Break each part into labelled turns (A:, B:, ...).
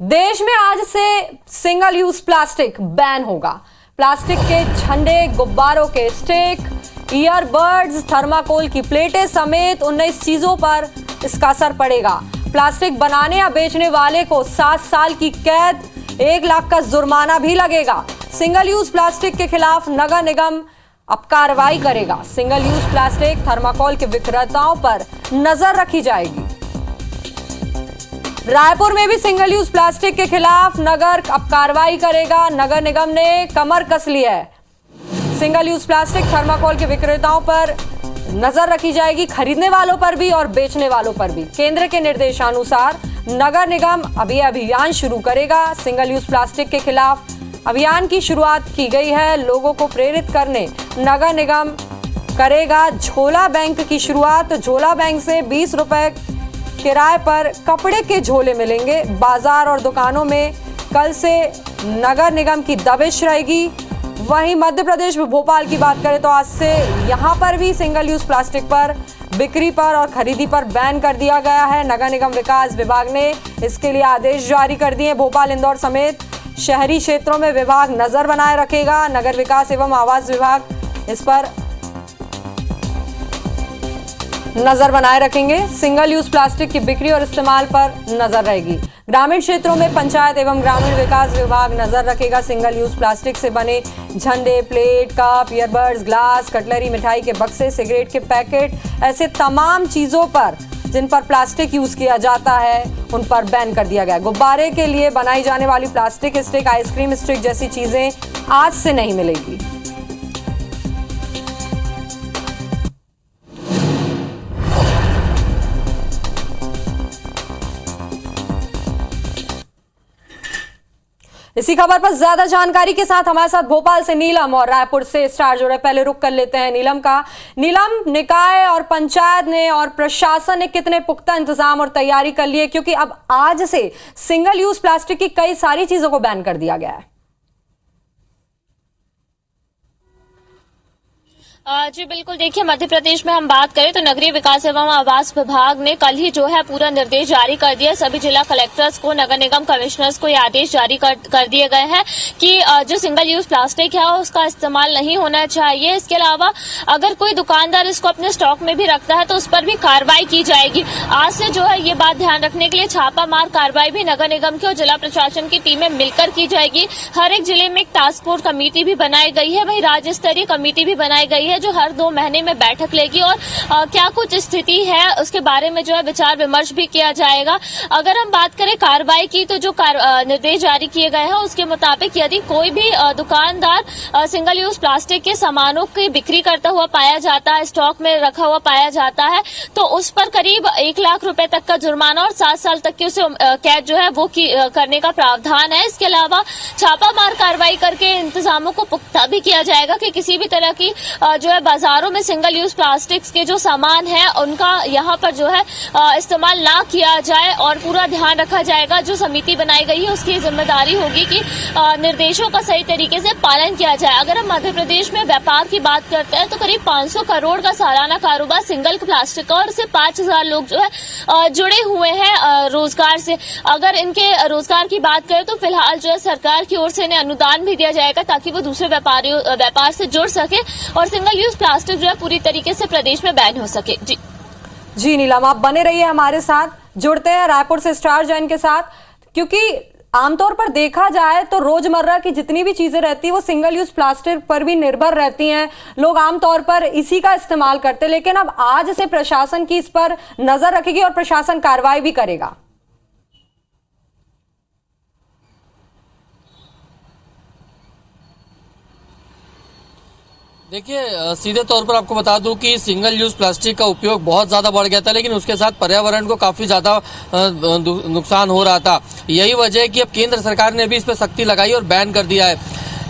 A: देश में आज से सिंगल यूज प्लास्टिक बैन होगा। प्लास्टिक के झंडे, गुब्बारों के स्टिक, ईयरबड्स, थर्माकोल की प्लेटें समेत 19 चीजों पर इसका असर पड़ेगा। प्लास्टिक बनाने या बेचने वाले को 7 साल की कैद, 1 लाख का जुर्माना भी लगेगा। सिंगल यूज प्लास्टिक के खिलाफ नगर निगम अब कार्रवाई करेगा। सिंगल यूज प्लास्टिक, थर्माकोल के विक्रेताओं पर नजर रखी जाएगी। रायपुर में भी सिंगल यूज प्लास्टिक के खिलाफ नगर अब कार्रवाई करेगा। नगर निगम ने कमर कस ली है। सिंगल यूज प्लास्टिक, थर्माकोल के विक्रेताओं पर नजर रखी जाएगी, खरीदने वालों पर भी और बेचने वालों पर भी। केंद्र के निर्देशानुसार नगर निगम अभी अभियान शुरू करेगा। सिंगल यूज प्लास्टिक के खिलाफ अभियान की शुरुआत की गई है। लोगों को प्रेरित करने नगर निगम करेगा झोला बैंक की शुरुआत। झोला बैंक से 20 रुपए किराए पर कपड़े के झोले मिलेंगे। बाजार और दुकानों में कल से नगर निगम की दबिश रहेगी। वहीं मध्य प्रदेश में भोपाल की बात करें तो आज से यहां पर भी सिंगल यूज प्लास्टिक पर बिक्री पर और खरीदी पर बैन कर दिया गया है। नगर निगम विकास विभाग ने इसके लिए आदेश जारी कर दिए। भोपाल, इंदौर समेत शहरी क्षेत्रों में विभाग नजर बनाए रखेगा। नगर विकास एवं आवास विभाग इस पर नजर बनाए रखेंगे। सिंगल यूज प्लास्टिक की बिक्री और इस्तेमाल पर नजर रहेगी। ग्रामीण क्षेत्रों में पंचायत एवं ग्रामीण विकास विभाग नजर रखेगा। सिंगल यूज प्लास्टिक से बने झंडे, plate, cup, earbuds, glass, cutlery, मिठाई के बक्से, सिगरेट के पैकेट, ऐसे तमाम चीजों पर जिन पर प्लास्टिक यूज किया जाता है उन पर बैन कर दिया गया। गुब्बारे के लिए बनाई जाने वाली प्लास्टिक स्टिक, आइसक्रीम स्टिक जैसी चीजें आज से नहीं मिलेगी। इसी खबर पर ज्यादा जानकारी के साथ हमारे साथ भोपाल से नीलम और रायपुर से स्टार जुड़े। पहले रुक कर लेते हैं नीलम का। नीलम, निकाय और पंचायत ने और प्रशासन ने कितने पुख्ता इंतजाम और तैयारी कर ली है, क्योंकि अब आज से सिंगल यूज प्लास्टिक की कई सारी चीजों को बैन कर दिया गया है।
B: जी बिल्कुल, देखिए मध्य प्रदेश में हम बात करें तो नगरीय विकास एवं आवास विभाग ने कल ही जो है पूरा निर्देश जारी कर दिया। सभी जिला कलेक्टर्स को, नगर निगम कमिश्नर्स को ये आदेश जारी कर दिए गए हैं कि जो सिंगल यूज प्लास्टिक है उसका इस्तेमाल नहीं होना चाहिए। इसके अलावा अगर कोई दुकानदार इसको अपने स्टॉक में भी रखता है तो उस पर भी कार्रवाई की जाएगी। आज से जो है ये बात ध्यान रखने के लिए छापामार कार्रवाई भी नगर निगम की और जिला प्रशासन की टीमें मिलकर की जाएगी। हर एक जिले में एक टास्क फोर्स कमेटी भी बनाई गई है, वहीं राज्य स्तरीय कमेटी भी बनाई गई है जो हर 2 महीने में बैठक लेगी और क्या कुछ स्थिति है उसके बारे में जो है विचार विमर्श भी किया जाएगा। अगर हम बात करें कार्रवाई की तो जो निर्देश जारी किए गए हैं उसके मुताबिक यदि कोई भी दुकानदार सिंगल यूज प्लास्टिक के सामानों की बिक्री करता हुआ पाया जाता है, स्टॉक में रखा हुआ पाया जाता है, तो उस पर करीब 1 लाख रुपए तक का जुर्माना और 7 साल तक की उसे कैद जो है वो करने का प्रावधान है। इसके अलावा छापामार कार्रवाई करके इंतजामों को पुख्ता भी किया जाएगा कि किसी भी तरह की जो है बाजारों में सिंगल यूज प्लास्टिक्स के जो सामान है उनका यहाँ पर जो है इस्तेमाल ना किया जाए और पूरा ध्यान रखा जाएगा। जो समिति बनाई गई है उसकी जिम्मेदारी होगी कि निर्देशों का सही तरीके से पालन किया जाए। अगर हम मध्य प्रदेश में व्यापार की बात करते हैं तो करीब 500 करोड़ का सालाना कारोबार सिंगल प्लास्टिक का और इससे 5000 लोग जो है जुड़े हुए हैं रोजगार से। अगर इनके रोजगार की बात करें तो फिलहाल जो है सरकार की ओर से इन्हें अनुदान भी दिया जाएगा ताकि वो दूसरे व्यापार से जुड़ सके और सिंगल यूज प्लास्टिक जो है पूरी तरीके से प्रदेश में बैन हो सके।
A: जी नीलम, आप बने रहिए हमारे साथ। जुड़ते हैं रायपुर से स्टार जैन के साथ, क्योंकि आमतौर पर देखा जाए तो रोजमर्रा की जितनी भी चीजें रहती है वो सिंगल यूज प्लास्टिक पर भी निर्भर रहती हैं। लोग आमतौर पर इसी का इस्तेमाल करते हैं, लेकिन अब आज से प्रशासन की इस पर नजर रखेगी और प्रशासन कार्रवाई भी करेगा।
C: देखिए, सीधे तौर पर आपको बता दूं कि सिंगल यूज प्लास्टिक का उपयोग बहुत ज्यादा बढ़ गया था, लेकिन उसके साथ पर्यावरण को काफी ज्यादा नुकसान हो रहा था। यही वजह है कि अब केंद्र सरकार ने भी इस पर सख्ती लगाई और बैन कर दिया है।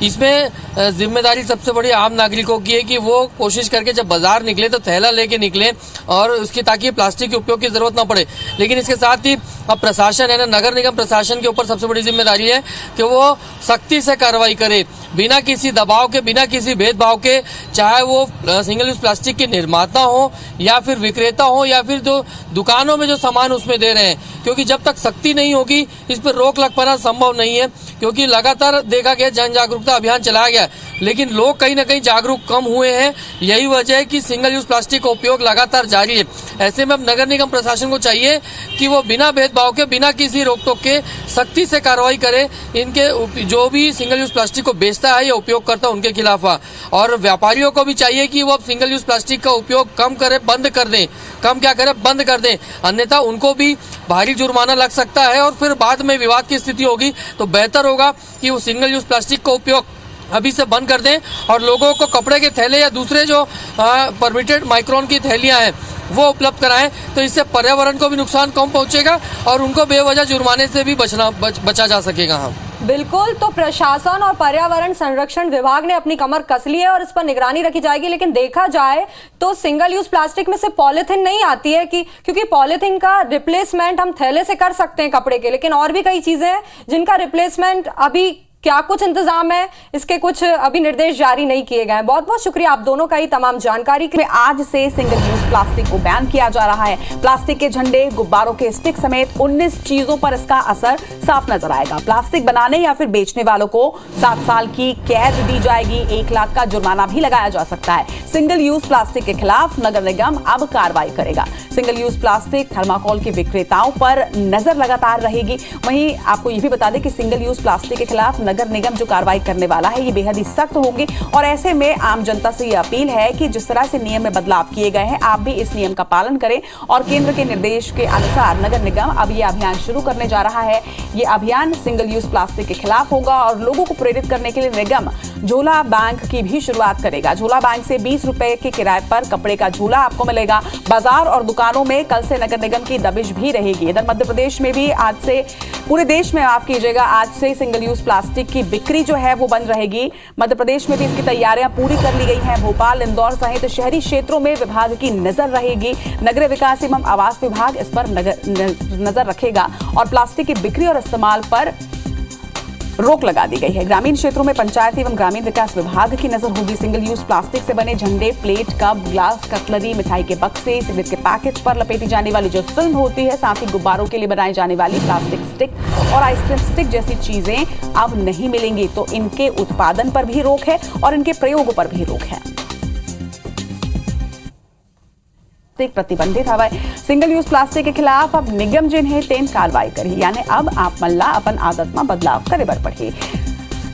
C: इसमें जिम्मेदारी सबसे बड़ी आम नागरिकों की है कि वो कोशिश करके जब बाजार निकले तो थैला लेके निकले और उसकी ताकि प्लास्टिक के उपयोग की जरूरत ना पड़े। लेकिन इसके साथ ही अब प्रशासन है ना, नगर निगम प्रशासन के ऊपर सबसे बड़ी जिम्मेदारी है कि वो सख्ती से कार्रवाई करे, बिना किसी दबाव के, बिना किसी भेदभाव के, चाहे वो सिंगल यूज प्लास्टिक के निर्माता हो या फिर विक्रेता हो या फिर जो दुकानों में जो सामान उसमें दे रहे हैं। क्योंकि जब तक सख्ती नहीं होगी इस पर रोक लग पाना संभव नहीं है। क्योंकि लगातार देखा गया जन जागरूकता अभियान चलाया गया, लेकिन लोग कहीं ना कहीं जागरूक कम हुए हैं। यही वजह है कि सिंगल यूज प्लास्टिक का उपयोग लगातार जारी है। ऐसे में अब नगर निगम प्रशासन को चाहिए कि वो बिना भेदभाव के, बिना किसी रोक टोक के सख्ती से कार्रवाई करे। इनके जो भी सिंगल यूज प्लास्टिक को बेचता है या उपयोग करता है उनके खिलाफ। और व्यापारियों को भी चाहिए कि वो अब सिंगल यूज प्लास्टिक का उपयोग कम करे, बंद कर दें, कम क्या करें, बंद कर दें, अन्यथा उनको भी भारी जुर्माना लग सकता है और फिर बाद में विवाद की स्थिति होगी। तो बेहतर होगा कि वो सिंगल यूज प्लास्टिक का उपयोग अभी से बंद कर दें और लोगों को कपड़े के थैले या दूसरे जो परमिटेड माइक्रोन की थैलियां हैं वो उपलब्ध कराएं। तो इससे पर्यावरण को भी नुकसान कम पहुंचेगा और उनको बेवजह जुर्माने से भी बचा जा सकेगा। हाँ
A: बिल्कुल, तो प्रशासन और पर्यावरण संरक्षण विभाग ने अपनी कमर कस ली है और इस पर निगरानी रखी जाएगी। लेकिन देखा जाए तो सिंगल यूज प्लास्टिक में से पॉलिथीन नहीं आती है क्योंकि पॉलिथीन का रिप्लेसमेंट हम थैले से कर सकते हैं कपड़े के, लेकिन और भी कई चीजें हैं जिनका रिप्लेसमेंट अभी क्या कुछ इंतजाम है, इसके कुछ अभी निर्देश जारी नहीं किए गए हैं। बहुत बहुत शुक्रिया आप दोनों का ही तमाम जानकारी के लिए।
D: आज से सिंगल यूज प्लास्टिक को बैन किया जा रहा है। प्लास्टिक के झंडे, गुब्बारों के स्टिक समेत 19 चीजों पर इसका असर साफ नजर आएगा। प्लास्टिक बनाने या फिर बेचने वालों को 7 साल की कैद दी जाएगी, 1 लाख का जुर्माना भी लगाया जा सकता है। सिंगल यूज प्लास्टिक के खिलाफ नगर निगम अब कार्रवाई करेगा। सिंगल यूज प्लास्टिक, थर्माकोल के विक्रेताओं पर नजर लगातार रहेगी। वहीं आपको यह भी बता दें कि सिंगल यूज प्लास्टिक के खिलाफ नगर निगम जो कार्रवाई करने वाला है ये बेहद ही सख्त होगी। और ऐसे में आम जनता से ये अपील है कि जिस तरह से नियम में बदलाव किए गए हैं आप भी इस नियम का पालन करें। और केंद्र के निर्देश के अनुसार नगर निगम अब ये अभियान शुरू करने जा रहा है। ये अभियान सिंगल यूज प्लास्टिक के खिलाफ होगा और लोगों को प्रेरित करने के लिए निगम झोला बैंक की भी शुरुआत करेगा। झोला बैंक से 20 रुपए के किराए पर कपड़े का झोला आपको मिलेगा। बाजार और दुकानों में कल से नगर निगम की दबिश भी रहेगी। इधर मध्य प्रदेश में भी आज से, पूरे देश में माफ कीजिएगा, आज से सिंगल यूज प्लास्टिक की बिक्री जो है वो बंद रहेगी। मध्य प्रदेश में भी इसकी तैयारियां पूरी कर ली गई हैं। भोपाल, इंदौर सहित शहरी क्षेत्रों में विभाग की नजर रहेगी। नगरीय विकास एवं आवास विभाग इस पर नजर रखेगा और प्लास्टिक की बिक्री और इस्तेमाल पर रोक लगा दी गई है। ग्रामीण क्षेत्रों में पंचायत एवं ग्रामीण विकास विभाग की नजर होगी। सिंगल यूज प्लास्टिक से बने झंडे, प्लेट, कप, ग्लास, कटलरी, मिठाई के बक्से, सिगरेट के पैकेट पर लपेटी जाने वाली जो फिल्म होती है, साथ ही गुब्बारों के लिए बनाई जाने वाली प्लास्टिक स्टिक और आइसक्रीम स्टिक जैसी चीजें अब नहीं मिलेंगी। तो इनके उत्पादन पर भी रोक है और इनके प्रयोग पर भी रोक है। प्रतिबंधित हवा सिंगल यूज प्लास्टिक के खिलाफ अब निगम जिन्हें तेन कार्रवाई करी, यानी अब आप मल्ला अपन आदत में बदलाव करे बर पड़ी।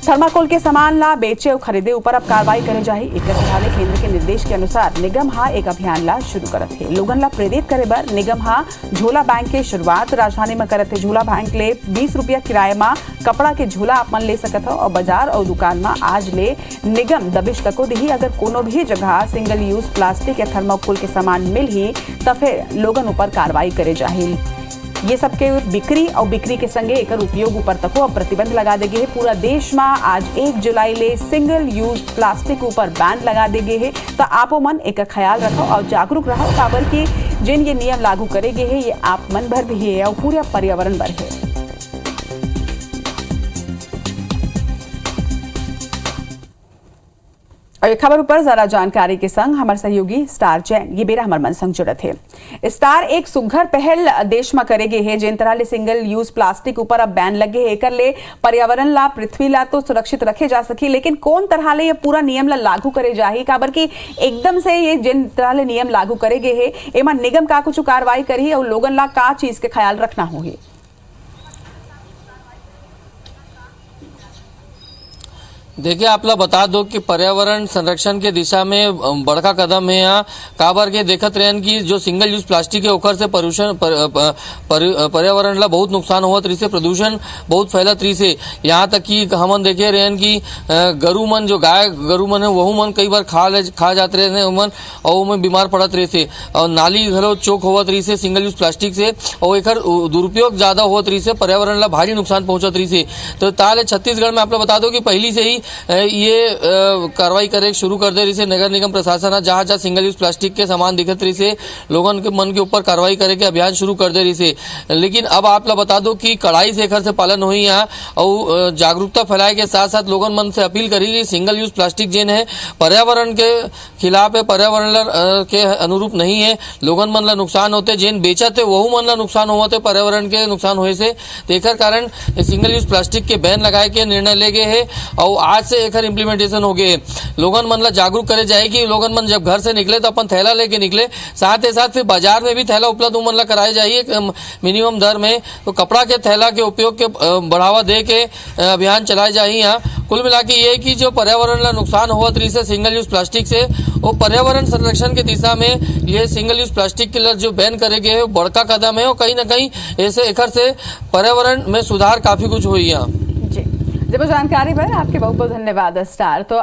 D: थर्माकोल के सामान ला बेचे और खरीदे ऊपर अब कार्रवाई करे जाए। एक केंद्र के निर्देश के अनुसार निगम एक अभियान ला शुरू करत है। लोगन ला प्रेरित करे बर निगम झोला बैंक के शुरुआत राजधानी में करत है। झोला बैंक ले 20 रुपया किराए में कपड़ा के झोला आप मन ले सकत हो और बाजार और दुकान में आज ले निगम दबिश तको दी। अगर कोनो भी जगह सिंगल यूज प्लास्टिक या थर्माकोल के सामान मिल ही तो फिर लोगन ऊपर कार्रवाई करे जाए। ये सबके बिक्री और बिक्री के संगे एक उपयोग ऊपर तक अब प्रतिबंध लगा देगे है। पूरा देश में आज 1 जुलाई ले सिंगल यूज प्लास्टिक ऊपर बैन लगा देगे है। तो आप मन एक ख्याल रखो और जागरूक रहो, काबर की जिन ये नियम लागू करेगे है ये आप मन भर भी है और पूरा पर्यावरण भर है। और खबर पर जरा जानकारी के संग हमारे सहयोगी स्टार जैन ये बेरा हमारे मन संग जुड़त है। स्टार एक सुघर पहल देश में करेगे है। जिन तरह ले सिंगल यूज प्लास्टिक ऊपर अब बैन लगे है, एकर ले पर्यावरण ला, पृथ्वी ला तो सुरक्षित रखे जा सकी, लेकिन कौन तरह ले ये पूरा नियम ला लागू करे जाही, काबर की एकदम से ये जिन तरह ले नियम लागू करेगे है एमा निगम का कुछ कार्रवाई करी और लोगन ला का चीज के ख्याल रखना होगी।
C: देखिए आप लोग बता दो कि पर्यावरण संरक्षण के दिशा में बड़का कदम है यहाँ। काबर के देखत रहन कि जो सिंगल यूज प्लास्टिक है ओकर से पर्यावरण ला बहुत नुकसान होत रही से, प्रदूषण बहुत फैलत रही से। यहाँ तक कि हमन देखे रहन कि गरु मन, जो गाय गरु मन है वहू मन कई बार खा जाते रहे उमन और उमन बीमार पड़त रहे से। और नाली घलो चोक होवत रही से सिंगल यूज प्लास्टिक से और एकर दुरुपयोग ज्यादा होत रही से, पर्यावरण ला भारी नुकसान पहुंचत रही से। तो ताले छत्तीसगढ़ में आप लोग बता दो कि पहली से ही ये कार्रवाई करे शुरू कर दे रही से नगर निगम प्रशासन जहाँ जहाँ सिंगल यूज प्लास्टिक के सामान दिखत रही से लोगन के मन के ऊपर कार्रवाई करे के अभियान शुरू कर दे रही से। लेकिन अब आप ला बता दो कि कड़ाई से एकर से पालन हुई यहाँ और जागरूकता फैलाए के साथ साथ लोगन मन से अपील करी कि सिंगल यूज प्लास्टिक जेन है पर्यावरण के खिलाफ है, पर्यावरण के अनुरूप नहीं है। लोगन मन ला नुकसान होते, जेन बेचत है वहू मन ला नुकसान होते पर्यावरण के नुकसान होए से। तेकर कारण सिंगल यूज प्लास्टिक के बैन लगाए के निर्णय ले गए है और आज से एकर इम्प्लीमेंटेशन हो गए। लोगन मन ला जागरूक करे जाए कि लोगन मन जब घर से निकले तो अपन थैला लेके निकले, साथ ही साथ फिर बाजार में भी थैला उपलब्ध उमन ला कराए जाइए मिनिमम दर में। तो कपड़ा के थैला के उपयोग के बढ़ावा दे के अभियान चलाए जाए। यहाँ कुल मिला के ये कि जो पर्यावरण ला नुकसान हुआ रही से सिंगल यूज प्लास्टिक से, वो पर्यावरण संरक्षण की दिशा में ये सिंगल यूज प्लास्टिक के जो बैन करे गए है बड़का कदम है और कहीं ना कहीं ऐसे एकर से पर्यावरण में सुधार काफी कुछ हुई। यहाँ
D: जी, जब जानकारी पर आपके बहुत बहुत धन्यवाद स्टार। तो